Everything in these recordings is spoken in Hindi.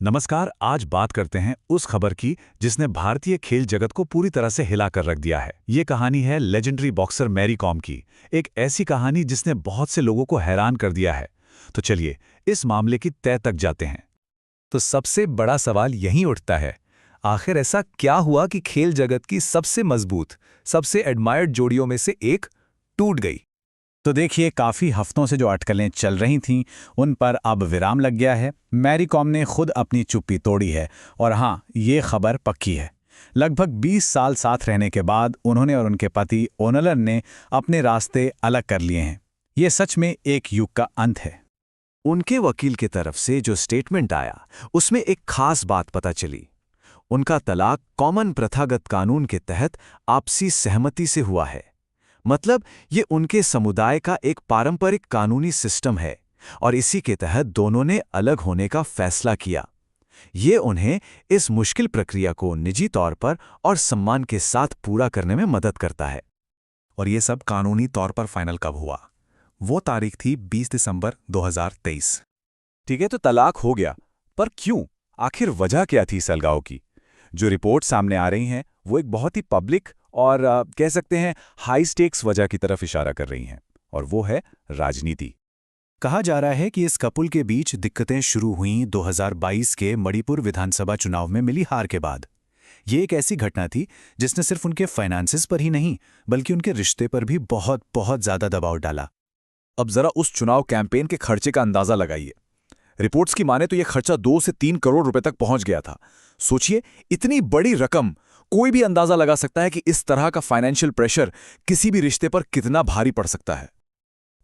नमस्कार। आज बात करते हैं उस खबर की जिसने भारतीय खेल जगत को पूरी तरह से हिला कर रख दिया है। ये कहानी है लेजेंडरी बॉक्सर मैरी कॉम की। एक ऐसी कहानी जिसने बहुत से लोगों को हैरान कर दिया है। तो चलिए इस मामले की तह तक जाते हैं। तो सबसे बड़ा सवाल यहीं उठता है, आखिर ऐसा क्या हुआ कि खेल जगत की सबसे मजबूत, सबसे एडमायर्ड जोड़ियों में से एक टूट गई। तो देखिए, काफ़ी हफ्तों से जो अटकलें चल रही थीं उन पर अब विराम लग गया है। मैरी कॉम ने खुद अपनी चुप्पी तोड़ी है और हाँ, ये खबर पक्की है। लगभग 20 साल साथ रहने के बाद उन्होंने और उनके पति ओनलन ने अपने रास्ते अलग कर लिए हैं। ये सच में एक युग का अंत है। उनके वकील की तरफ से जो स्टेटमेंट आया उसमें एक खास बात पता चली। उनका तलाक कॉमन प्रथागत कानून के तहत आपसी सहमति से हुआ है। मतलब ये उनके समुदाय का एक पारंपरिक कानूनी सिस्टम है और इसी के तहत दोनों ने अलग होने का फैसला किया। ये उन्हें इस मुश्किल प्रक्रिया को निजी तौर पर और सम्मान के साथ पूरा करने में मदद करता है। और ये सब कानूनी तौर पर फाइनल कब हुआ? वो तारीख थी 20 दिसंबर 2023। ठीक है, तो तलाक हो गया, पर क्यों? आखिर वजह क्या थी इस अलगाव की? जो रिपोर्ट सामने आ रही हैं वो एक बहुत ही पब्लिक और कह सकते हैं हाई स्टेक्स वजह की तरफ इशारा कर रही हैं, और वो है राजनीति। कहा जा रहा है कि इस कपुल के बीच दिक्कतें शुरू हुईं 2022 के मणिपुर विधानसभा चुनाव में मिली हार के बाद। ये एक ऐसी घटना थी जिसने सिर्फ उनके फाइनेंसेस पर ही नहीं बल्कि उनके रिश्ते पर भी बहुत बहुत ज्यादा दबाव डाला। अब जरा उस चुनाव कैंपेन के खर्चे का अंदाजा लगाइए। रिपोर्ट्स की माने तो यह खर्चा 2 से 3 करोड़ रुपए तक पहुंच गया था। सोचिए, इतनी बड़ी रकम, कोई भी अंदाजा लगा सकता है कि इस तरह का फाइनेंशियल प्रेशर किसी भी रिश्ते पर कितना भारी पड़ सकता है।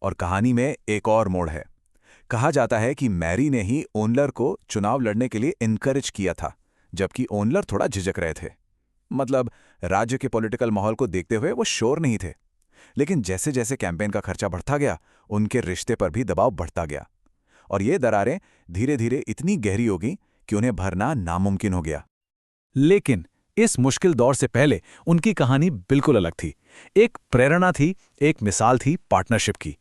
और कहानी में एक और मोड़ है। कहा जाता है कि मैरी ने ही ओनलर को चुनाव लड़ने के लिए इनकरेज किया था, जबकि ओनलर थोड़ा झिझक रहे थे। मतलब राज्य के पॉलिटिकल माहौल को देखते हुए वो श्योर नहीं थे। लेकिन जैसे जैसे कैंपेन का खर्चा बढ़ता गया, उनके रिश्ते पर भी दबाव बढ़ता गया और ये दरारें धीरे धीरे इतनी गहरी हो गई कि उन्हें भरना नामुमकिन हो गया। लेकिन इस मुश्किल दौर से पहले उनकी कहानी बिल्कुल अलग थी। एक प्रेरणा थी, एक मिसाल थी पार्टनरशिप की।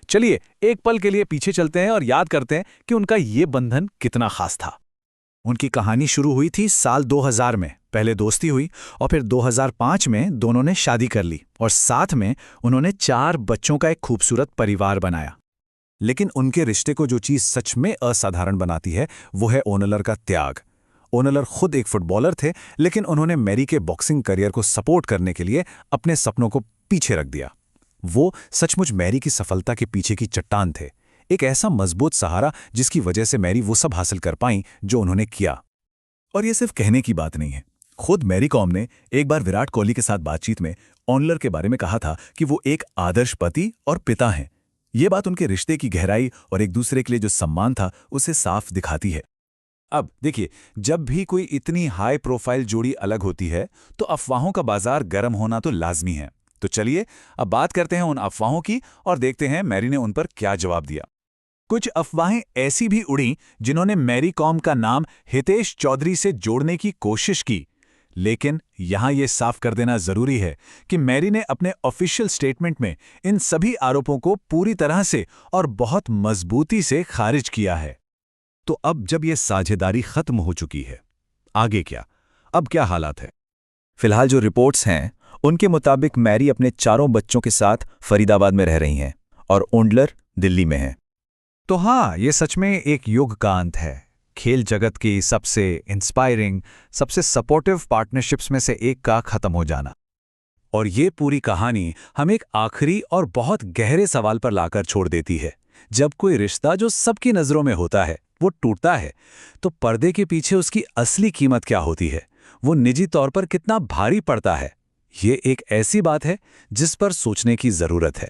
चलिए एक पल के लिए पीछे चलते हैं और याद करते हैं कि उनका ये बंधन कितना खास था। उनकी कहानी शुरू हुई थी साल 2000 में। पहले दोस्ती हुई और फिर 2005 में दोनों ने शादी कर ली और साथ में उन्होंने 4 बच्चों का एक खूबसूरत परिवार बनाया। लेकिन उनके रिश्ते को जो चीज सच में असाधारण बनाती है वो है ओनलर का त्याग। ओनलर खुद एक फुटबॉलर थे, लेकिन उन्होंने मैरी के बॉक्सिंग करियर को सपोर्ट करने के लिए अपने सपनों को पीछे रख दिया। वो सचमुच मैरी की सफलता के पीछे की चट्टान थे, एक ऐसा मजबूत सहारा जिसकी वजह से मैरी वो सब हासिल कर पाई जो उन्होंने किया। और ये सिर्फ कहने की बात नहीं है। खुद मैरी कॉम ने एक बार विराट कोहली के साथ बातचीत में ओनलर के बारे में कहा था कि वो एक आदर्श पति और पिता हैं। ये बात उनके रिश्ते की गहराई और एक दूसरे के लिए जो सम्मान था उसे साफ दिखाती है। अब देखिए, जब भी कोई इतनी हाई प्रोफाइल जोड़ी अलग होती है तो अफवाहों का बाजार गर्म होना तो लाजमी है। तो चलिए अब बात करते हैं उन अफवाहों की और देखते हैं मैरी ने उन पर क्या जवाब दिया। कुछ अफवाहें ऐसी भी उड़ी जिन्होंने मैरी कॉम का नाम हितेश चौधरी से जोड़ने की कोशिश की, लेकिन यहां यह साफ कर देना जरूरी है कि मैरी ने अपने ऑफिशियल स्टेटमेंट में इन सभी आरोपों को पूरी तरह से और बहुत मजबूती से खारिज किया है। तो अब जब यह साझेदारी खत्म हो चुकी है, आगे क्या? अब क्या हालात है? फिलहाल जो रिपोर्ट्स हैं उनके मुताबिक मैरी अपने 4 बच्चों के साथ फरीदाबाद में रह रही हैं और ओनलर दिल्ली में है। तो हाँ, ये सच में एक युग का अंत है। खेल जगत की सबसे इंस्पायरिंग, सबसे सपोर्टिव पार्टनरशिप्स में से एक का खत्म हो जाना। और ये पूरी कहानी हम एक आखिरी और बहुत गहरे सवाल पर लाकर छोड़ देती है। जब कोई रिश्ता जो सबकी नज़रों में होता है वो टूटता है, तो पर्दे के पीछे उसकी असली कीमत क्या होती है, वो निजी तौर पर कितना भारी पड़ता है। ये एक ऐसी बात है जिस पर सोचने की ज़रूरत है।